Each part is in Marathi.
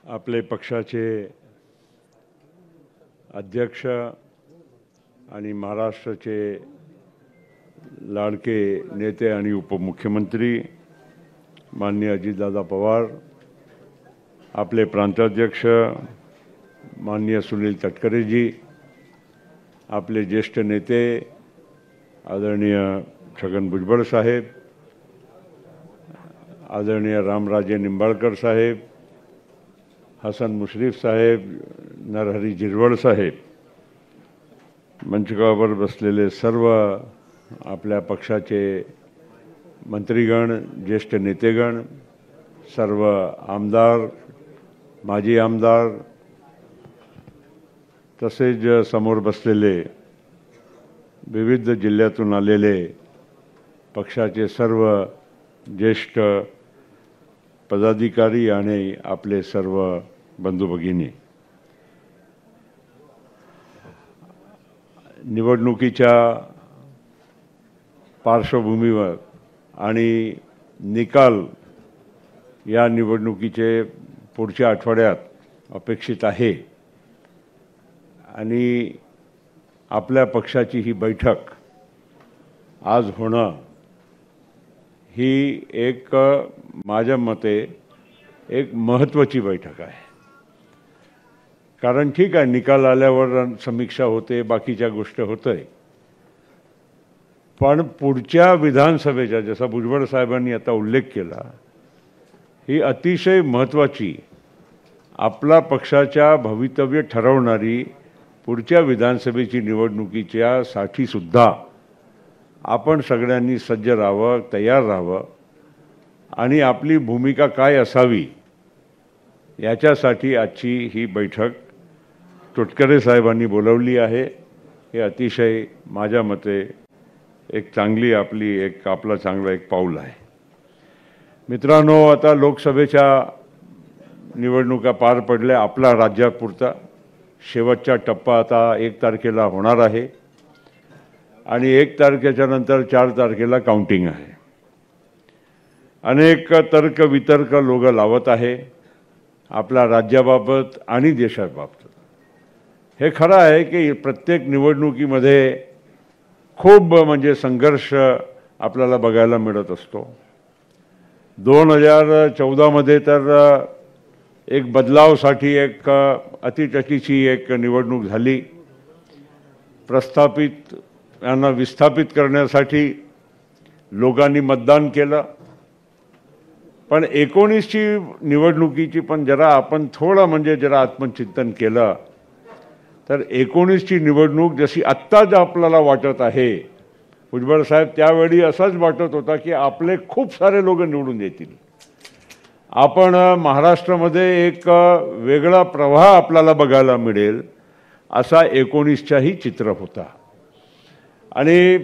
आपले पक्षाचे अध्यक्ष आणि महाराष्ट्राचे लाडके नेते आणि उपमुख्यमंत्री माननीय अजितदादा पवार, आपले प्रांताध्यक्ष माननीय सुनील तटकरेजी, आपले ज्येष्ठ नेते आदरणीय छगन भुजबळ साहेब, आदरणीय रामराजे निंबाळकर साहेब, हसन मुश्रीफ साहेब, नरहरी झिरवळ साहेब, मंचकावर बसलेले सर्व आपल्या पक्षाचे मंत्रीगण, ज्येष्ठ नेतेगण, सर्व आमदार, माजी आमदार, तसेच समोर बसलेले विविध जिल्ह्यातून आलेले पक्षाचे सर्व ज्येष्ठ पदाधिकारी आणि आपले सर्व बंधू भगिनी, निवडणुकीच्या पार्श्वभूमीवर आणि निकाल या निवडणुकीचे पुढच्या आठवड्यात अपेक्षित आहे आणि आपल्या पक्षाची ही बैठक आज होणं ही एक माझ्या मते एक महत्त्वाची बैठक आहे. कारण ठीक आहे, निकाल आल्यावर समीक्षा होते, बाकीच्या गोष्टी होतंय, पण पुढच्या विधानसभेचा जसा भुजबळ साहेबांनी आता उल्लेख केला, ही अतिशय महत्त्वाची आपला पक्षाच्या भवितव्य ठरवणारी पुढच्या विधानसभेची निवडणुकीच्या साठी सुद्धा आपण सगळ्यांनी सज्ज राहावं, तयार राहावं आणि आपली भूमिका काय असावी याच्यासाठी आजची ही बैठक तटकरे साहेबांनी बोलावली आहे. हे अतिशय माझ्या मते एक चांगली आपला चांगला एक पाऊल आहे. मित्रांनो, आता लोकसभेच्या निवडणुका पार पडल्या. आपला राज्यापुरता शेवटचा टप्पा आता 1 तारखेला होणार आहे आणि 1 तारखेच्या नंतर 4 तारखेला काउंटिंग आहे. अनेक तर्क वितर्क लोक लावत आहे आपल्या राज्याबाबत आणि देशाबाबत. हे खरं आहे की प्रत्येक निवडणुकीमध्ये खूप म्हणजे संघर्ष आपल्याला बघायला मिळत असतो. 2014 मध्ये तर एक बदलावसाठी एक अतिटकीची एक निवडणूक झाली. प्रस्थापित यांना विस्थापित करण्यासाठी लोकांनी मतदान केलं. पण 19ची निवडणुकीची पण आपण जरा आत्मचिंतन केलं तर 19ची निवडणूक जशी आत्ताच आपल्याला वाटत आहे, भुजबळ साहेब त्यावेळी असंच वाटत होता की आपले खूप सारे लोक निवडून येतील, आपण महाराष्ट्रामध्ये एक वेगळा प्रवाह आपल्याला बघायला मिळेल, असा 19चाही चित्र होता. आणि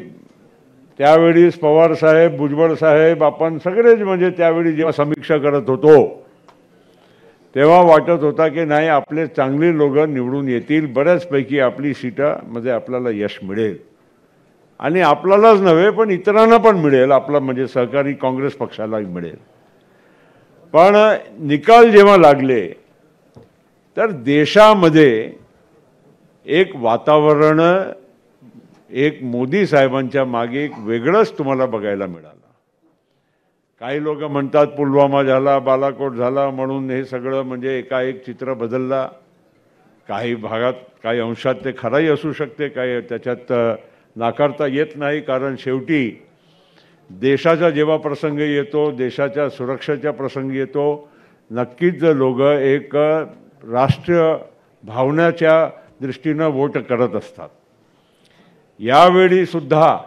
त्यावेळी पवार साहेब, भुजबळ साहेब, आपण सगळेच म्हणजे त्यावेळी जेव्हा समीक्षा करत होतो तेव्हा वाटत होता की नाही, आपले चांगले लोक निवडून येतील, बऱ्याचपैकी आपली सीटामध्ये आपल्याला यश मिळेल आणि आपल्यालाच नव्हे पण इतरांना पण मिळेल, आपला म्हणजे सहकारी काँग्रेस पक्षालाही मिळेल. पण निकाल जेव्हा लागले तर देशामध्ये एक वातावरण, एक मोदी साहेबांच्या मागे एक वेगळंच तुम्हाला बघायला मिळालं. काही लोक म्हणतात पुलवामा झाला, बालाकोट झाला म्हणून हे सगळं म्हणजे एकाएक चित्र बदलला. काही भागात, काही अंशात ते खरंही असू शकते, काही त्याच्यात नाकारता येत नाही. कारण शेवटी देशाचा जेव्हा प्रसंग येतो, देशाच्या सुरक्षेचा प्रसंग येतो, नक्कीच लोक एक राष्ट्रीय भावनेच्या दृष्टीनं वोट करत असतात. यावेळी सुद्धा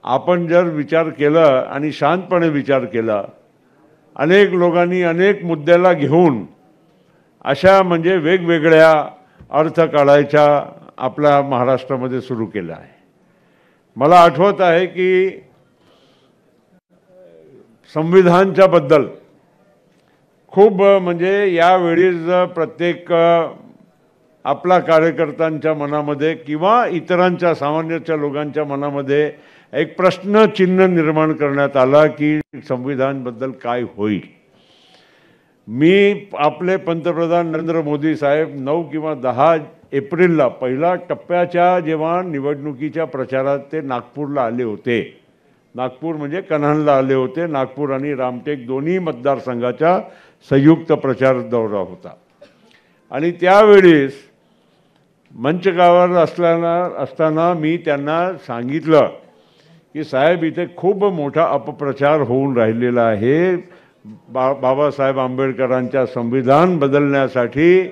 आपण जर विचार केला आणि शांतपणे विचार केला, अनेक लोकांनी अनेक मुद्द्याला घेऊन अशा म्हणजे वेगवेगळ्या अर्थ काढायच्या आपल्या महाराष्ट्रामध्ये सुरू केला आहे. मला आठवत आहे की संविधानाच्या बद्दल खूप म्हणजे यावेळीच प्रत्येक आपला कार्यकर्त्यांच्या मनामध्ये किंवा इतरांच्या सामान्यच्या लोकांच्या मनामध्ये एक प्रश्नचिन्ह निर्माण करण्यात आला की संविधानाबद्दल काय होईल. मी आपले पंतप्रधान नरेंद्र मोदी साहेब 9 किंवा 10 एप्रिलला पहिला टप्प्याच्या जेव्हा निवडणुकीच्या प्रचारात ते नागपूरला आले होते, नागपूर म्हणजे कन्हानला आले होते, नागपूर आणि रामटेक दोन्ही मतदारसंघाचा संयुक्त प्रचार दौरा होता। आणि त्यावेळेस मंचगावर असताना मी त्यांना सांगितलं की साहेब इथे खूप मोठा अपप्रचार होऊन राहिलेला आहे। बाबासाहेब आंबेडकरांच्या संविधान बदलण्यासाठी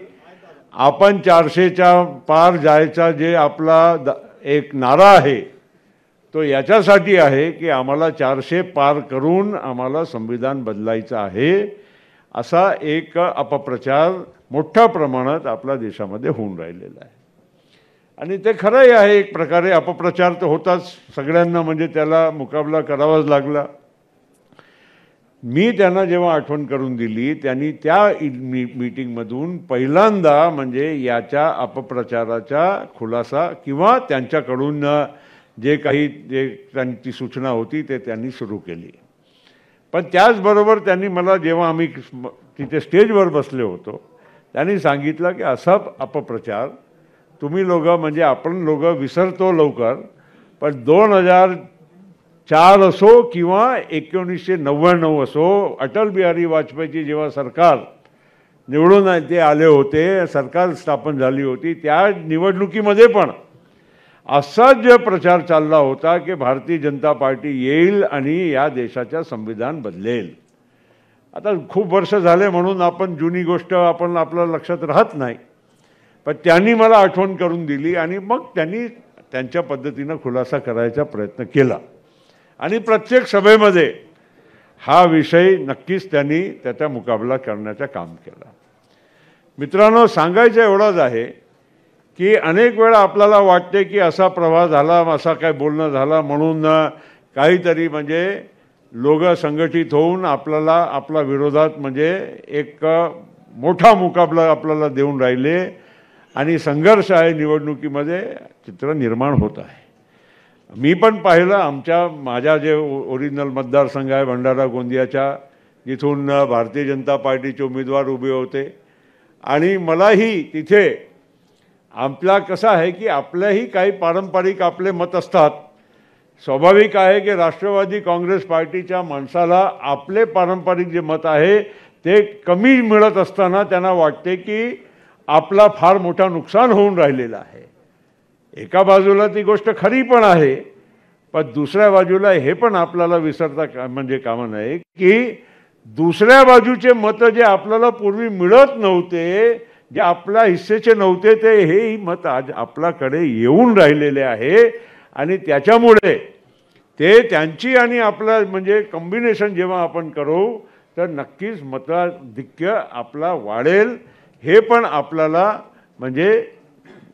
आपण 400च्या पार जायचा जे आपला एक नारा आहे तो याच्यासाठी आहे की आम्हाला 400 पार करून आम्हाला संविधान बदलायचं आहे, असा एक अपप्रचार मोठ्या प्रमाणात आपल्या देशामध्ये होऊन राहिलेला आहे। आणि ते खरंही आहे, एक प्रकारे अपप्रचार तर होताच, सगळ्यांना म्हणजे त्याला मुकाबला करावाच लागला। मी त्यांना जेव्हा आठवण करून दिली, त्यांनी त्या मीटिंगमधून पहिल्यांदा म्हणजे याच्या अपप्रचाराचा खुलासा किंवा त्यांच्याकडून जे त्यांची सूचना होती ते त्यांनी सुरू केली। पण त्याचबरोबर त्यांनी मला जेव्हा आम्ही तिथे स्टेजवर बसले होतो त्यांनी सांगितलं की असा अपप्रचार तुम्ही लोक म्हणजे आपण लोक विसरतो लवकर, पण 2004 असो किंवा 1999 असो, अटल बिहारी वाजपेयीची जेव्हा सरकार निवडून ते आले होते, सरकार स्थापन झाली होती, त्या निवडणुकीमध्ये पण असाच जो प्रचार चालला होता की भारतीय जनता पार्टी येईल आणि या देशाचा संविधान बदलेल। आता खूप वर्ष झाले म्हणून आपण जुनी गोष्ट आपण आपल्या लक्षात राहत नाही, पण त्यांनी मला आठवण करून दिली आणि मग त्यांनी त्यांच्या पद्धतीनं खुलासा करायचा प्रयत्न केला आणि प्रत्येक सभेमध्ये हा विषय नक्कीच त्यांनी त्याचा मुकाबला करण्याचं काम केलं। मित्रांनो, सांगायचं एवढंच आहे की अनेक वेळा आपल्याला वाटते की असा प्रवाह झाला, असा काय बोलणं झाला म्हणून काहीतरी म्हणजे लोक संघटित होऊन आपल्याला आपला विरोधात म्हणजे एक मोठा मुकाबला आपल्याला देऊन राहिले आणि संघर्ष आहे निवडणुकीमध्ये चित्र निर्माण होत आहे। मी पण पाहिलं, माझ्या जे ओरिजिनल मतदारसंघ आहे भंडारा गोंदियाचा, जिथून भारतीय जनता पार्टीचे उमेदवार उभे होते आणि मलाही तिथे आपला कसं आहे की आपल्याही काही पारंपरिक आपले मत असतात। स्वाभाविक आहे की राष्ट्रवादी काँग्रेस पार्टीच्या माणसाला आपले पारंपरिक जे मत आहे ते कमी मिळत असताना त्यांना वाटते की आपला फार मोठा नुकसान होऊन राहिलेला आहे। एका बाजूला ती गोष्ट खरी पण आहे, पण दुसऱ्या बाजूला हे पण आपल्याला विसरता म्हणजे कामा नये की दुसऱ्या बाजूचे मत जे आपल्याला पूर्वी मिळत नव्हते, जे आपल्या हिस्सेचे नव्हते, ते हेही मत आज आपल्याकडे येऊन राहिलेले आहे आणि त्याच्यामुळे ते त्यांची आणि आपला म्हणजे कॉम्बिनेशन जेव्हा आपण करू तर नक्कीच मताधिक्य आपला वाढेल, हे पण आपल्याला म्हणजे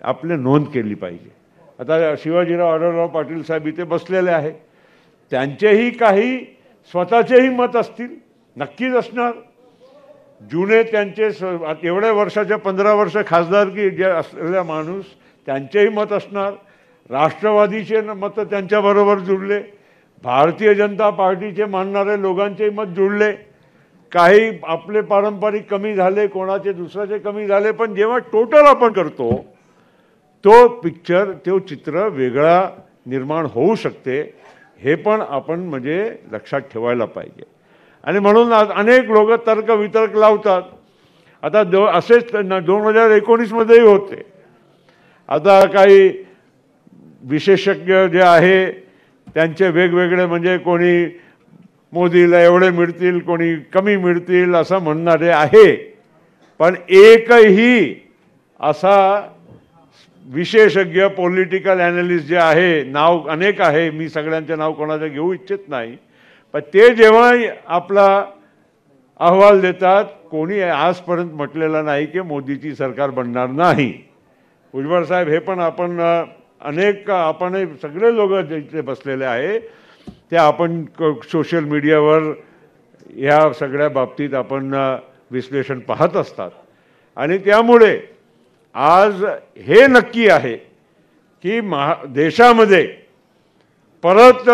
आपले नोंद केली पाहिजे। आता शिवाजीराव आढळराव पाटील साहेब इथे बसलेले आहेत, त्यांचेही काही स्वतःचेही मत असतील, नक्कीच असणार। जुने त्यांचे एवढ्या वर्षाच्या 15 वर्ष खासदारकी जे असलेला माणूस, त्यांचेही मत असणार। राष्ट्रवादीचे मत त्यांच्याबरोबर जुळले, भारतीय जनता पार्टीचे मानणारे लोकांचे मत जुळले, काही आपले पारंपरिक कमी झाले, कोणाचे दुसऱ्याचे कमी झाले, पण जेव्हा टोटल आपण करतो तो पिक्चर, तो चित्र वेगळा निर्माण होऊ शकते, हे पण आपण म्हणजे लक्षात ठेवायला पाहिजे। आणि म्हणून आज अनेक लोक तर्क वितर्क लावतात। आता असेच 2019 मध्येही होते। आता काही विशेषज्ञ जे आहे त्यांचे वेगवेगळे म्हणजे कोणी मोदीला एवढे मिळतील, कोणी कमी मिळतील असं म्हणणारे आहे, पण एकही असा विशेषज्ञ पॉलिटिकल ॲनालिस्ट जे आहे, नाव अनेक आहे, मी सगळ्यांचे नाव कोणाचे घेऊ इच्छित नाही, पण ते जेव्हा आपला अहवाल देतात, कोणी आजपर्यंत म्हटलेलं नाही की मोदीची सरकार बनणार नाही। भुजबळ साहेब हे पण आपण अनेक आपण सगळे लोक जिथे बसलेले आहे ते आपण सोशल मीडियावर या सगळ्या बाबतीत आपण विश्लेषण पाहत असतात आणि त्यामुळे आज हे नक्की आहे की देशामध्ये परत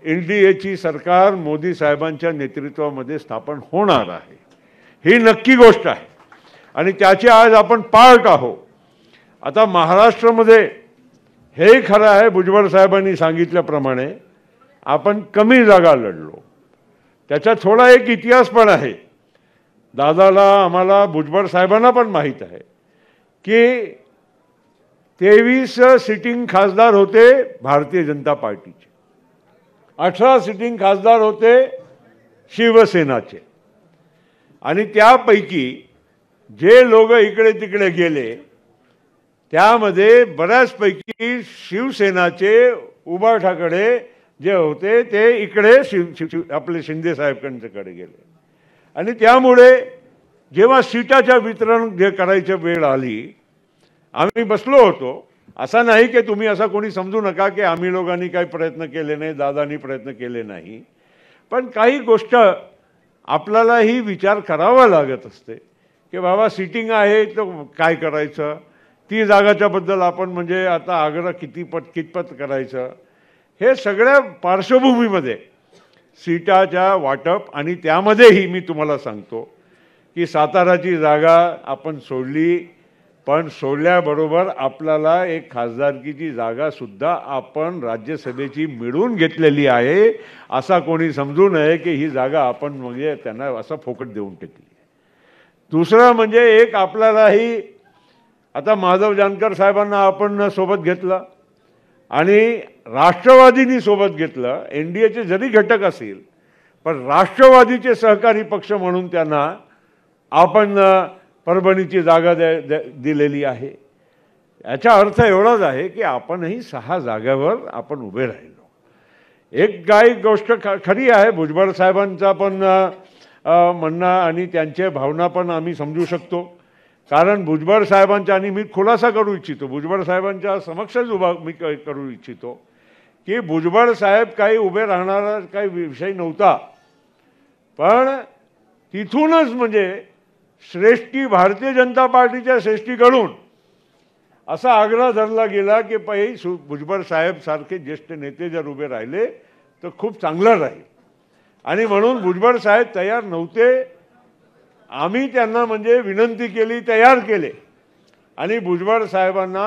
NDAची सरकार मोदी साहेबांच्या नेतृत्वामध्ये स्थापन होणार आहे, ही नक्की गोष्ट आहे आणि त्याची आज आपण पार्ट आहोत. आता महाराष्ट्रामध्ये हे खरं आहे, भुजबळ साहेबांनी सांगितल्याप्रमाणे आपण कमी जागा लढलो. त्याचा थोडा एक इतिहास पण आहे. दादाला, आम्हाला, भुजबळ साहेबांना पण माहीत आहे की 23 सिटिंग खासदार होते भारतीय जनता पार्टीचे, 18 सिटिंग खासदार होते शिवसेनाचे आणि त्यापैकी जे लोक इकडे तिकडे गेले त्यामध्ये बऱ्याचपैकी शिवसेनाचे उबाठाकडे जे होते ते इकडे आपले शिंदे साहेबांकडे गेले आणि त्यामुळे जेव्हा सीटाच्या वितरण जे करायची वेळ आली आम्ही बसलो होतो. असं नाही की तुम्ही असं कोणी समजू नका की आम्ही लोकांनी काही प्रयत्न केले नाही, दादांनी प्रयत्न केले नाही, पण काही गोष्ट आपल्यालाही विचार करावा लागत असते की बाबा सिटिंग आहे तर काय करायचं, ती जागाच्याबद्दल आपण म्हणजे आता आग्रह कितपत करायचं, हे सगळ्या पार्श्वभूमीमध्ये सीटाच्या वाटप आणि त्यामध्येही मी तुम्हाला सांगतो की साताराची जागा आपण सोडली, पण सोडल्याबरोबर आपल्याला एक खासदारकीची जागासुद्धा आपण राज्यसभेची मिळवून घेतलेली आहे. असा कोणी समजू नये की ही जागा आपण म्हणजे त्यांना असं फोकट देऊन टाकली. दुसरं म्हणजे एक आपल्यालाही आता माधव जानकर साहेबांना आपण सोबत घेतलं आणि राष्ट्रवादीनी सोबत घेतलं. NDAचे जरी घटक असेल पण राष्ट्रवादीचे सहकारी पक्ष म्हणून त्यांना आपण परभणीची जागा दिलेली आहे. याचा अर्थ एवढाच आहे की आपणही 6 जागावर आपण उभे राहिलो. एक काही गोष्ट खरी आहे, भुजबळ साहेबांचा पण म्हणणं आणि त्यांच्या भावना पण आम्ही समजू शकतो. कारण भुजबळ साहेबांच्या, आणि मी खुलासा करू इच्छितो, भुजबळ साहेबांच्या समक्षच मी करू इच्छितो की भुजबळ साहेब काही उभे राहणारा काही विषय नव्हता, पण तिथूनच म्हणजे श्रेष्ठी भारतीय जनता पार्टीच्या श्रेष्ठीकडून असा आग्रह धरला गेला की भुजबळ साहेब सारखे ज्येष्ठ नेते जर उभे राहिले तर खूप चांगलं राहील. आणि म्हणून भुजबळ साहेब तयार नव्हते. आम्ही त्यांना म्हणजे विनंती केली, तयार केले आणि भुजबळ साहेबांना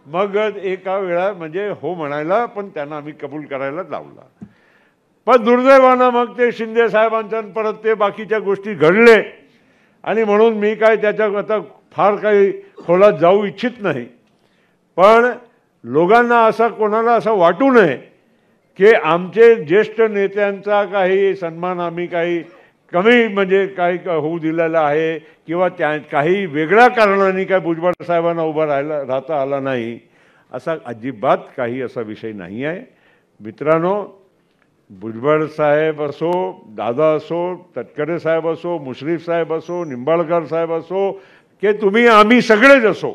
मग एका वेळा म्हणजे हो म्हणायला पण त्यांना आम्ही कबूल करायला लावला. पण दुर्दैवानं मग ते शिंदे साहेबांच्या परत ते बाकीच्या गोष्टी घडले आणि म्हणून मी काय त्याच्या आता फार काही खोलात जाऊ इच्छित नाही. पण लोकांना असं, कोणाला असं वाटू नये की आमचे ज्येष्ठ नेत्यांचा काही सन्मान आम्ही काही कमी म्हणजे काही होऊ दिलेला आहे किंवा त्या काही वेगळ्या कारणाने काय भुजबळ साहेबांना उभं राहता आला नाही, असा अजिबात काही असा विषय नाही आहे. मित्रांनो, भुजबळ साहेब असो, दादा असो, तटकरे साहेब असो, मुश्रीफ साहेब असो, निंबाळकर साहेब असो, की तुम्ही आम्ही सगळेच असो,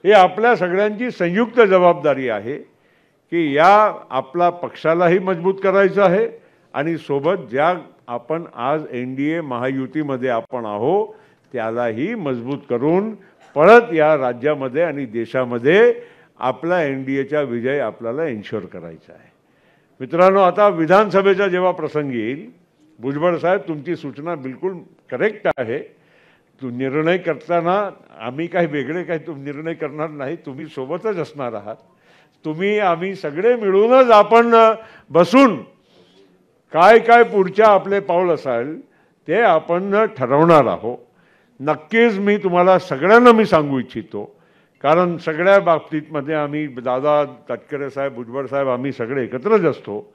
हे आपल्या सगळ्यांची संयुक्त जबाबदारी आहे की या आपला पक्षालाही मजबूत करायचं आहे आणि सोबत ज्या आपण आज NDA महायुतीमध्ये आपण आहो त्यालाही मजबूत करून परत या राज्यामध्ये आणि देशामध्ये आपला NDAचा विजय आपल्याला एन्श्योर करायचा आहे. मित्रांनो, आता विधानसभेचा जेव्हा प्रसंग येईल, भुजबळ साहेब तुमची सूचना बिलकुल करेक्ट आहे. निर्णय करताना आम्ही काही वेगळे काही निर्णय करणार नाही, तुम्ही सोबतच असणार आहात. तुम्ही आम्ही सगळे मिळूनच आपण बसून काय काय पुढच्या आपले पाऊल असेल ते आपण ठरवणार आहोत. नक्कीच मी तुम्हाला सगळ्यांना मी सांगू इच्छितो, कारण सगळ्या बाबतीतमध्ये आम्ही दादा, तटकरे साहेब, भुजबळ साहेब आम्ही सगळे एकत्रच असतो.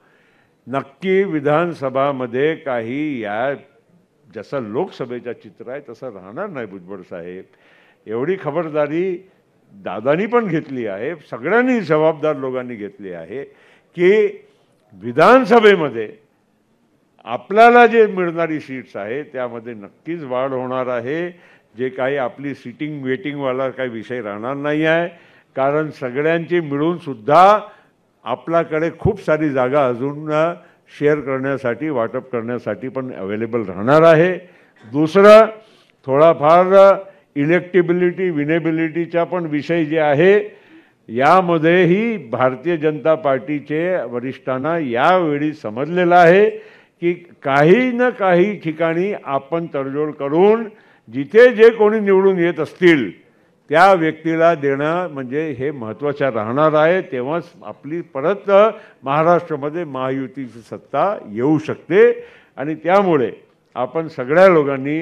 नक्की विधानसभामध्ये काही या जसं लोकसभेचं चित्र आहे तसं राहणार नाही. भुजबळ साहेब, एवढी खबरदारी दादानी पण घेतली आहे, सगळ्यांनी जबाबदार लोकांनी घेतली आहे की विधानसभेमध्ये आपल्याला जे मिळणारी सीट्स आहे त्यामध्ये नक्कीच वाढ होणार आहे. जे काही आपली सिटिंग वेटिंगवाला काही विषय राहणार नाही आहे, कारण सगळ्यांची मिळूनसुद्धा आपल्याकडे खूप सारी जागा अजून शेअर करण्यासाठी, वाटप करण्यासाठी पण अवेलेबल राहणार आहे. दुसरं, थोडाफार इलेक्टिबिलिटी, विनेबिलिटीचा पण विषय जे आहे यामध्येही भारतीय जनता पार्टीचे वरिष्ठांना यावेळी समजलेलं आहे की काही ना काही ठिकाणी आपण तडजोड करून जिथे जे कोणी निवडून येत असतील त्या व्यक्तीला देणं म्हणजे हे महत्त्वाचं राहणार आहे. तेव्हाच आपली परत महाराष्ट्रामध्ये महायुतीची सत्ता येऊ शकते. आणि त्यामुळे आपण सगळ्या लोकांनी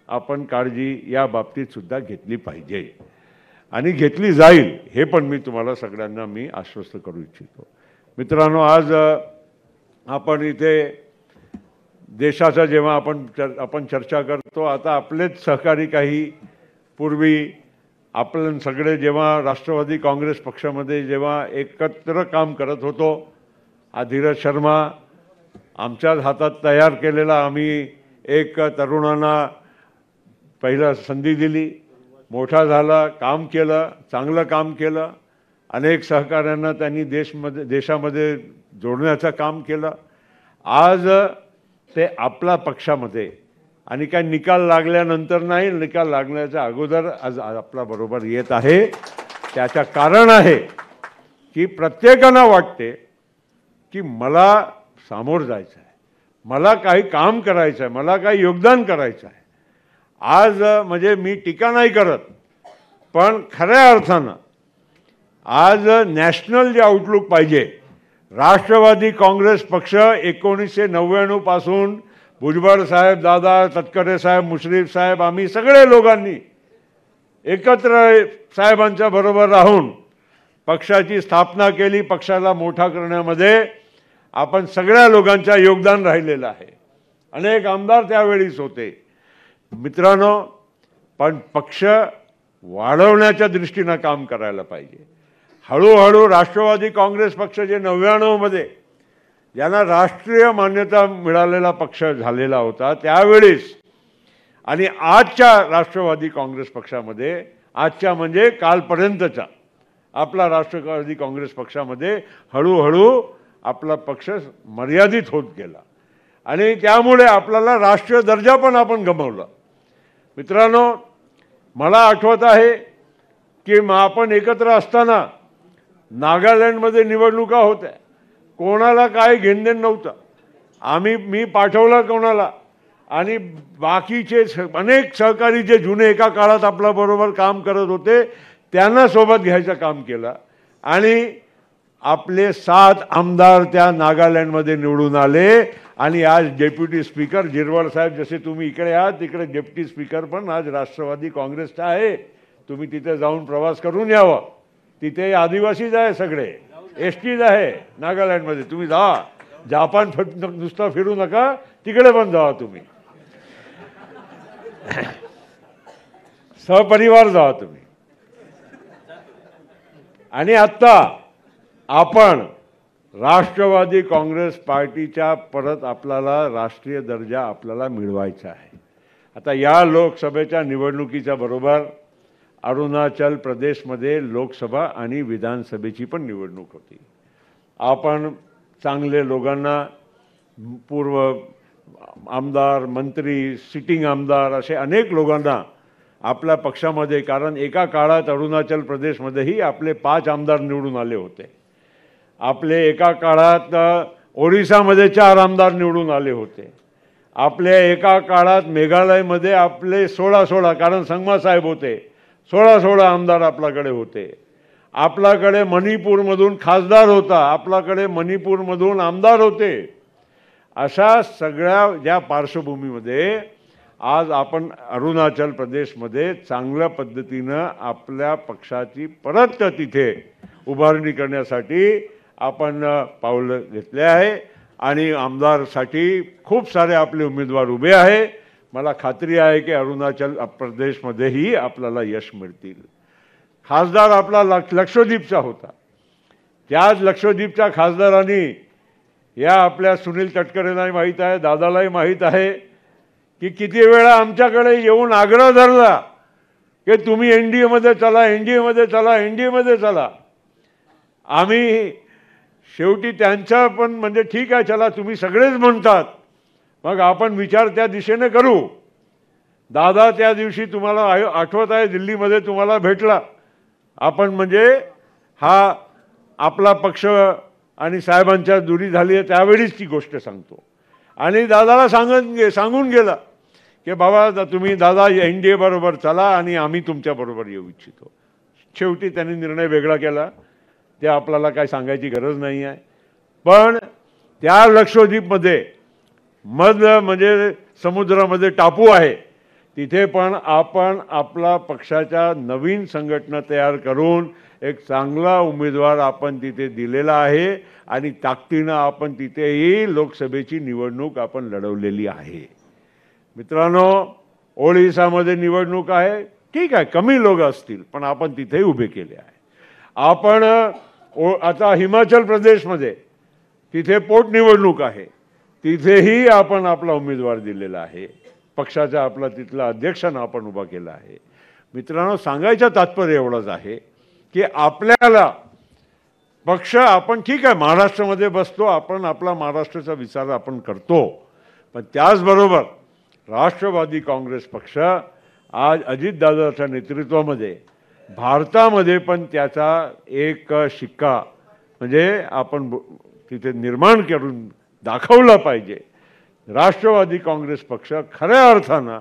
आपण काळजी या बाबतीत सुद्धा घेतली पाहिजे आणि घेतली जाईल हे पण मी तुम्हाला सगळ्यांना मी आश्वस्त करू इच्छितो. मित्रांनो, आज आपण इथे देशाचा जेव्हा आपण चर्चा करतो, आता आपलेच सहकारी काही पूर्वी आपण सगळे जेव्हा राष्ट्रवादी काँग्रेस पक्षामध्ये जेव्हा एकत्र काम करत होतो, धीरज शर्मा आमच्याच हातात तयार केलेला आम्ही एक तरुणांना पहिला संधी दिली, मोठा झाला, काम केलं, चांगलं काम केलं, अनेक सहकाऱ्यांना त्यांनी देशामध्ये जोडण्याचं काम केलं. आज ते आपला पक्षामध्ये आणि काय निकाल लागल्यानंतर नाही, निकाल लागण्याच्या अगोदर आज आपला बरोबर येत आहे. त्याचं कारण आहे की प्रत्येकाला वाटते की मला सामोर जायचं आहे, मला काही काम करायचं आहे, मला काही योगदान करायचं आहे. आज म्हणजे मी टीका नाही करत, पण खऱ्या अर्थानं आज नॅशनल जे आउटलुक पाहिजे, राष्ट्रवादी काँग्रेस पक्ष 1999 पासून भुजबळ साहेब, दादा, तटकरे साहेब, मुश्रीफ साहेब, आम्ही सगळे लोकांनी एकत्र साहेबांच्या बरोबर राहून पक्षाची स्थापना केली. पक्षाला मोठा करण्यामध्ये आपण सगळ्या लोकांचं योगदान राहिलेलं आहे. अनेक आमदार त्यावेळीच होते. मित्रांनो, पण पक्ष वाढवण्याच्या दृष्टीनं काम करायला पाहिजे. हळूहळू राष्ट्रवादी काँग्रेस पक्ष जे 99 मध्ये ज्यांना राष्ट्रीय मान्यता मिळालेला पक्ष झालेला होता त्यावेळेस आणि आजच्या राष्ट्रवादी काँग्रेस पक्षामध्ये, आजच्या म्हणजे कालपर्यंतचा आपला राष्ट्रवादी काँग्रेस पक्षामध्ये हळूहळू आपला पक्ष मर्यादित होत गेला आणि त्यामुळे आपल्याला राष्ट्रीय दर्जा पण आपण गमावला. मित्रांनो, मला आठवत आहे की आपण एकत्र असताना नागालँडमध्ये निवडणुका होत्या, कोणाला काय घेणदेण नव्हतं. मी पाठवलं कोणाला आणि बाकीचे अनेक सहकारी जे जुने एका काळात आपल्याबरोबर काम करत होते त्यांना सोबत घ्यायचं काम केलं आणि आपले 7 आमदार त्या नागालँडमध्ये निवडून आले. आणि आज डेप्युटी स्पीकर जिरवाळ साहेब, जसे तुम्ही इकडे आहात तिकडे डेप्युटी स्पीकर पण आज राष्ट्रवादी काँग्रेसचा आहे. तुम्ही तिथे जाऊन प्रवास करून यावं. तिथे आदिवासीच आहे, सगळे एसटीज आहे नागालँडमध्ये. तुम्ही जा, जापान नुसतं फिरू नका, तिकडे पण जा, तुम्ही सहपरिवार जा तुम्ही. आणि आत्ता आपण राष्ट्रवादी काँग्रेस पार्टीच्या परत आपल्याला राष्ट्रीय दर्जा आपल्याला मिळवायचा आहे. आता या लोकसभेच्या निवडणुकीच्या बरोबर अरुणाचल प्रदेशमध्ये लोकसभा आणि विधानसभेची पण निवडणूक होती. आपण चांगले लोकांना, पूर्व आमदार, मंत्री, सिटिंग आमदार असे अनेक लोकांना आपल्या पक्षामध्ये, कारण एका काळात अरुणाचल प्रदेशमध्येही आपले 5 आमदार निवडून आले होते. आपले एका काळात ओडिसामध्ये 4 आमदार निवडून आले होते. आपल्या एका काळात मेघालयमध्ये आपले 16 कारण संगमा साहेब होते, 16 आमदार आपल्याकडे होते. आपल्याकडे मणिपूरमधून खासदार होता, आपल्याकडे मणिपूरमधून आमदार होते. अशा सगळ्या ज्या पार्श्वभूमीमध्ये आज आपण अरुणाचल प्रदेशमध्ये चांगल्या पद्धतीनं आपल्या पक्षाची परत तिथे उभारणी करण्यासाठी आपण पावलं घेतले आहे आणि आमदारसाठी खूप सारे आपले उमेदवार उभे आहे. मला खात्री आहे की अरुणाचल प्रदेशमध्येही आपल्याला यश मिळतील. खासदार आपला लक्षद्वीपचा होता. त्याच लक्षद्वीपच्या खासदारांनी या आपल्या सुनील तटकरेंनाही माहीत आहे, दादालाही माहीत आहे की किती वेळा आमच्याकडे येऊन आग्रह धरला की तुम्ही एनडीएमध्ये चला, एनडीएमध्ये चला, एनडीएमध्ये चला. आम्ही शेवटी त्यांचा पण म्हणजे ठीक आहे, चला तुम्ही सगळेच म्हणतात, मग आपण विचार त्या दिशेने करू. दादा त्या दिवशी तुम्हाला आठवत आहे दिल्लीमध्ये तुम्हाला भेटला. आपण म्हणजे हा आपला पक्ष आणि साहेबांच्या दुरी झाली आहे त्यावेळीच ती गोष्ट सांगतो. आणि दादाला सांगून गेला की बाबा तुम्ही दादा NDA बरोबर चला आणि आम्ही तुमच्याबरोबर येऊ इच्छितो. शेवटी त्यांनी निर्णय वेगळा केला, ते आपल्याला काय सांगायची गरज नाही आहे. पण त्या लक्षद्वीपमध्ये म्हणजे समुद्रामध्ये टापू आहे, तिथे पण आपण आपला पक्षाच्या नवीन संघटना तयार करून एक चांगला उमेदवार आपण तिथे दिलेला आहे आणि ताकदीनं आपण तिथेही लोकसभेची निवडणूक आपण लढवलेली आहे. मित्रांनो, ओडिशामध्ये निवडणूक आहे, ठीक आहे, कमी लोक असतील, पण आपण तिथेही उभे केले आहे. आपण आता हिमाचल प्रदेशमध्ये तिथे पोटनिवडणूक आहे, तिथेही आपण आपला उमेदवार दिलेला आहे. पक्षाचा आपला तिथला अध्यक्षांना आपण उभा केला आहे. मित्रांनो, सांगायचं तात्पर्य एवढंच आहे की आपल्याला पक्ष आपण ठीक आहे महाराष्ट्रामध्ये बसतो, आपण आपला महाराष्ट्राचा विचार आपण करतो, पण त्याचबरोबर राष्ट्रवादी काँग्रेस पक्ष आज अजितदादाच्या नेतृत्वामध्ये भारतामध्ये पण त्याचा एक शिक्का म्हणजे आपण तिथे निर्माण करून दाखवला पाहिजे. राष्ट्रवादी काँग्रेस पक्ष खऱ्या अर्थानं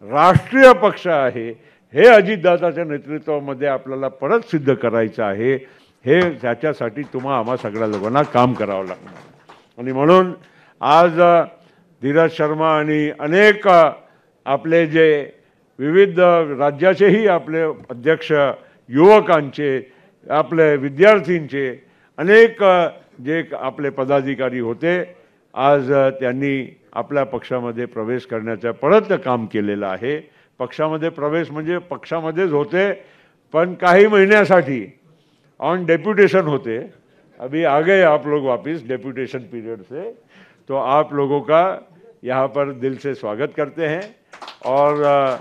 राष्ट्रीय पक्ष आहे, हे अजितदादाच्या नेतृत्वामध्ये आपल्याला परत सिद्ध करायचं आहे. हे त्याच्यासाठी आम्हा सगळ्या लोकांना काम करावं लागणार. आणि म्हणून आज धीरज शर्मा आणि अनेक आपले जे विविध राज्याचेही आपले अध्यक्ष, युवकांचे, आपले विद्यार्थींचे अनेक जे आपले पदाधिकारी होते, आज त्यांनी आपल्या पक्षामध्ये प्रवेश करण्याचा परत काम केलेलं आहे. पक्षामध्ये प्रवेश म्हणजे पक्षामध्येच होते, पण काही महिन्यासाठी ऑन डेप्यूटेशन होते. अभी आ गए आप लोग वापस डेप्यूटेशन पीरियड से, तो आप लोगों का यहाँ पर दिल से स्वागत करते हैं. और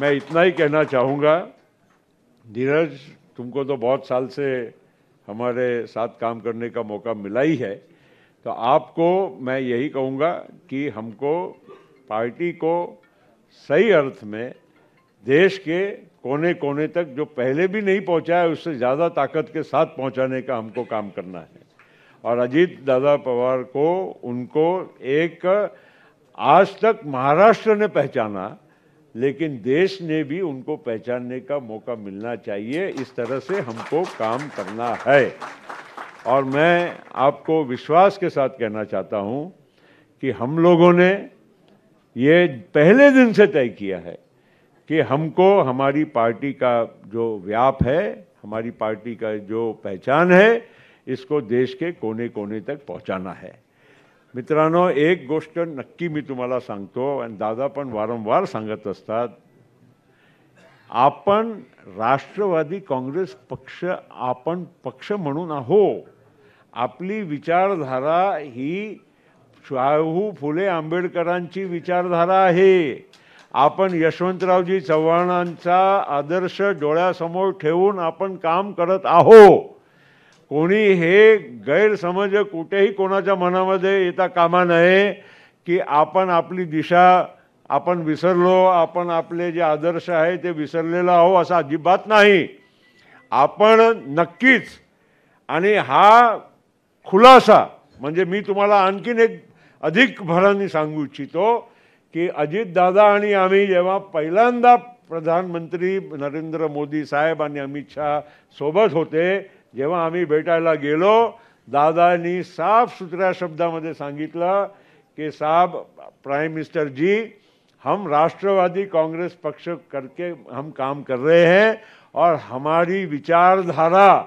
मैं इतना ही कहना चाहूँगा, धीरज, तुमको तो बहुत साल से हमारे साथ काम करने का मौका मिला ही है, तो आपको मैं यही कहूँगा कि हमको पार्टी को सही अर्थ में देश के कोने कोने तक जो पहले भी नहीं पहुँचा है उससे ज़्यादा ताकत के साथ पहुँचाने का हमको काम करना है. और अजीत दादा पवार को उनको एक आज तक महाराष्ट्र ने पहचाना, लेकिन देश ने भी उनको पहचानने का मौका मिलना चाहिए. इस तरह से हमको काम करना है. और मैं आपको विश्वास के साथ कहना चाहता हूं कि हम लोगों ने ये पहले दिन से तय किया है कि हमको हमारी पार्टी का जो व्याप है, हमारी पार्टी का जो पहचान है, इसको देश के कोने कोने तक पहुंचाना है. मित्रांनो, एक गोष्ट नक्की मी तुम्हाला सांगतो आणि दादा पण वारंवार सांगत असतात, आपण राष्ट्रवादी काँग्रेस पक्ष आपण पक्ष म्हणून आहो. आपली विचारधारा ही शाहू फुले आंबेडकरांची विचारधारा आहे. आपण यशवंतरावजी चव्हाणांचा आदर्श डोळ्यासमोर ठेवून आपण काम करत आहो. कोणी हे गैरसमज कुठेही कोणाच्या मनामध्ये येता कामा नये की आपण आपली दिशा आपण विसरलो, आपण आपले जे आदर्श आहे ते विसरलेलो आहो, असं अजिबात नाही. आपण नक्कीच, आणि हा खुलासा म्हणजे मी तुम्हाला आणखीन एक अधिक भराने सांगू इच्छितो की अजितदादा आणि आम्ही जेव्हा पहिल्यांदा प्रधानमंत्री नरेंद्र मोदी साहेब आणि अमित शाह सोबत होते, जेव्हा आम्ही भेटायला गेलो, दादांनी साफ सुथऱ्या शब्दामध्ये सांगितलं कि साहब, प्राइम मिनिस्टर जी, हम राष्ट्रवादी कांग्रेस पक्ष करके हम काम कर रहे हैं और हमारी विचारधारा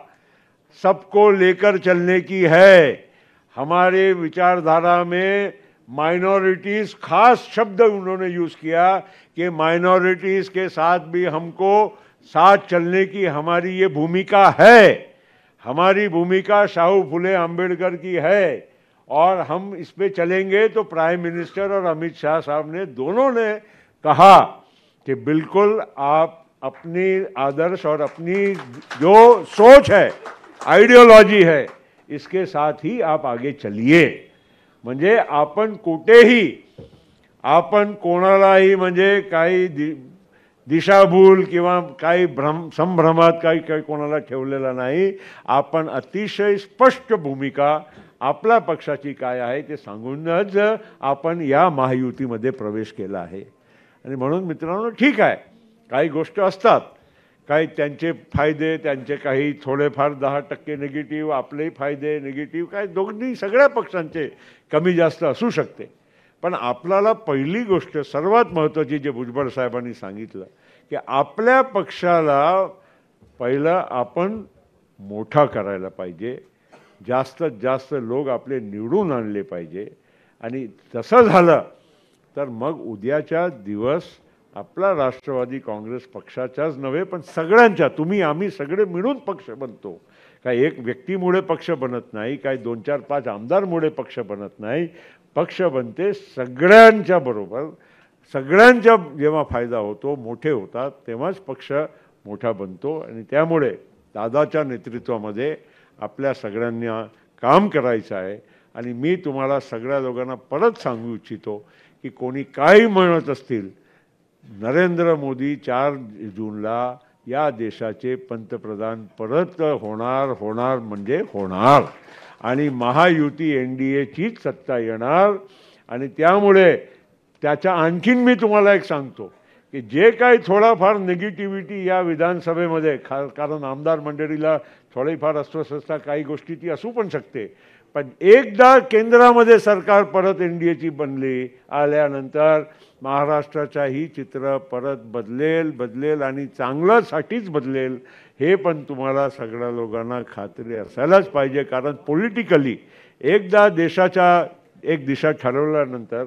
सबको लेकर चलने की है. हमारे विचारधारा में माइनॉरिटीज़, खास शब्द उन्होंने यूज़ किया कि माइनॉरिटीज़ के साथ भी हमको साथ चलने की हमारी ये भूमिका है. हमारी भूमिका शाहू फुले आंबेडकर की है और हम इस पे चलेंगे. तो प्राइम मिनिस्टर और अमित शाह साहब ने दोनों ने कहा कि बिल्कुल आप अपनी आदर्श और अपनी जो सोच है, आइडियोलॉजी है, इसके साथ ही आप आगे चलिए. म्हणजे आपण कुठेही आपण कोणालाही म्हणजे काही दिशाभूल किंवा काही संभ्रमात काही कोणाला ठेवलेला नाही. आपण अतिशय स्पष्ट भूमिका आपल्या पक्षाची काय आहे ते सांगूनच आपण या महायुतीमध्ये प्रवेश केला आहे. आणि म्हणून मित्रांनो, ठीक आहे, काही गोष्टी असतात, काही त्यांचे फायदे, त्यांचे काही थोडेफार 10% निगेटिव्ह, आपलेही फायदे निगेटिव्ह, काय दोन्ही सगळ्या पक्षांचे कमी जास्त असू शकते. पण आपल्याला पहिली गोष्ट सर्वात महत्त्वाची जे भुजबळ साहेबांनी सांगितलं की आपल्या पक्षाला पहिलं आपण मोठा करायला पाहिजे, जास्तीत जास्त लोक आपले निवडून आणले पाहिजे. आणि तसं झालं तर मग उद्याच्या दिवस आपला राष्ट्रवादी काँग्रेस पक्षाच्याच नव्हे पण सगळ्यांच्या, तुम्ही आम्ही सगळे मिळून पक्ष बनतो. काय एक व्यक्तीमुळे पक्ष बनत नाही, काय 2, 4, 5 आमदारमुळे पक्ष बनत नाही. पक्ष बनते सगळ्यांच्या बरोबर. सगळ्यांचा जेव्हा फायदा होतो, मोठे होतात, तेव्हाच पक्ष मोठा बनतो. आणि त्यामुळे दादाच्या नेतृत्वामध्ये आपल्या सगळ्यांना काम करायचं आहे. आणि मी तुम्हाला सगळ्या लोकांना परत सांगू इच्छितो की कोणी काही म्हणत असतील, नरेंद्र मोदी 4 जूनला या देशाचे पंतप्रधान परत होणार म्हणजे होणार. आणि महायुती NDAचीच सत्ता येणार. आणि त्यामुळे त्याच्या आणखीन मी तुम्हाला एक सांगतो की जे काही थोडाफार निगेटिव्हिटी या विधानसभेमध्ये, कारण आमदार मंडळीला थोडीफार अस्वस्थता काही गोष्टी ती असू पण शकते, पण एकदा केंद्रामध्ये सरकार परत NDAची बनली आल्यानंतर महाराष्ट्राचाही चित्र परत बदलेल आणि चांगल्यासाठीच बदलेल. हे पण तुम्हाला सगळ्या लोकांना खात्री असायलाच पाहिजे. कारण पॉलिटिकली एकदा देशाच्या एक दिशा ठरवल्यानंतर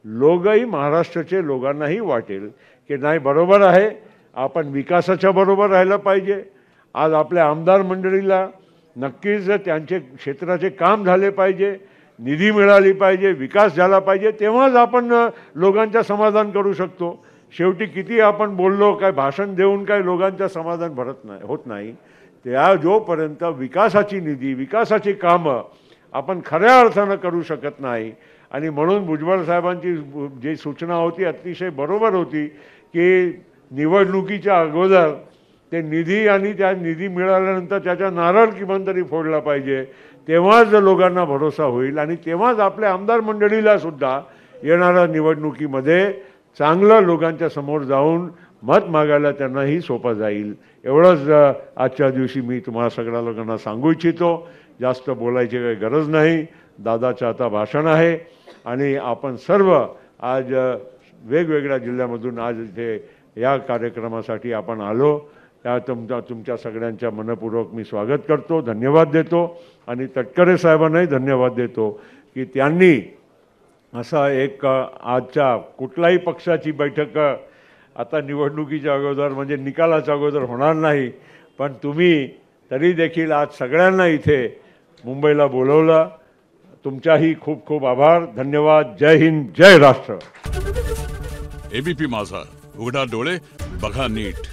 लोकही, महाराष्ट्राचे लोकांनाही वाटेल की नाही बरोबर आहे, आपण विकासाच्या बरोबर राहायला पाहिजे. आज आपल्या आमदार मंडळीला नक्कीच त्यांचे क्षेत्राचे काम झाले पाहिजे, निधी मिळाली पाहिजे, विकास झाला पाहिजे, तेव्हाच आपण लोकांचं समाधान करू शकतो. शेवटी किती आपण बोललो, काय भाषण देऊन काय लोकांचं समाधान होत नाही. त्या जोपर्यंत विकासाची निधी, विकासाची कामं आपण खऱ्या अर्थानं करू शकत नाही. आणि म्हणून भुजबळ साहेबांची जी सूचना होती अतिशय बरोबर होती की निवडणुकीच्या अगोदर ते निधी आणि त्या निधी मिळाल्यानंतर त्याचा नारळ किमान तरी फोडला पाहिजे. तेव्हाच लोकांना भरोसा होईल आणि तेव्हाच आपल्या आमदार मंडळीला सुद्धा येणाऱ्या निवडणुकीमध्ये चांगलं लोकांच्या समोर जाऊन मत मागायला त्यांनाही सोपं जाईल. एवढंच आजच्या दिवशी मी तुम्हाला सगळ्या लोकांना सांगू इच्छितो. जास्त बोलायची काही गरज नाही. दादाचं आता भाषण आहे आणि आपण सर्व आज वेगवेगळ्या जिल्ह्यामधून आज इथे या कार्यक्रमासाठी आपण आलो. त्या तुमच्या सगळ्यांच्या मनपूर्वक मी स्वागत करतो, धन्यवाद देतो. आणि तटकरे साहेबांनाही धन्यवाद देतो की त्यांनी असा एक आजच्या कुठलाही पक्षाची बैठक आता निवडणुकीच्या अगोदर म्हणजे निकालाच्या अगोदर होणार नाही, पण तुम्ही तरी देखील आज सगळ्यांना इथे मुंबईला बोलवलं. तुमचाही खूप खूप आभार, धन्यवाद. जय हिंद, जय राष्ट्र. ABP माझा, उघडा डोळे बघा नीट.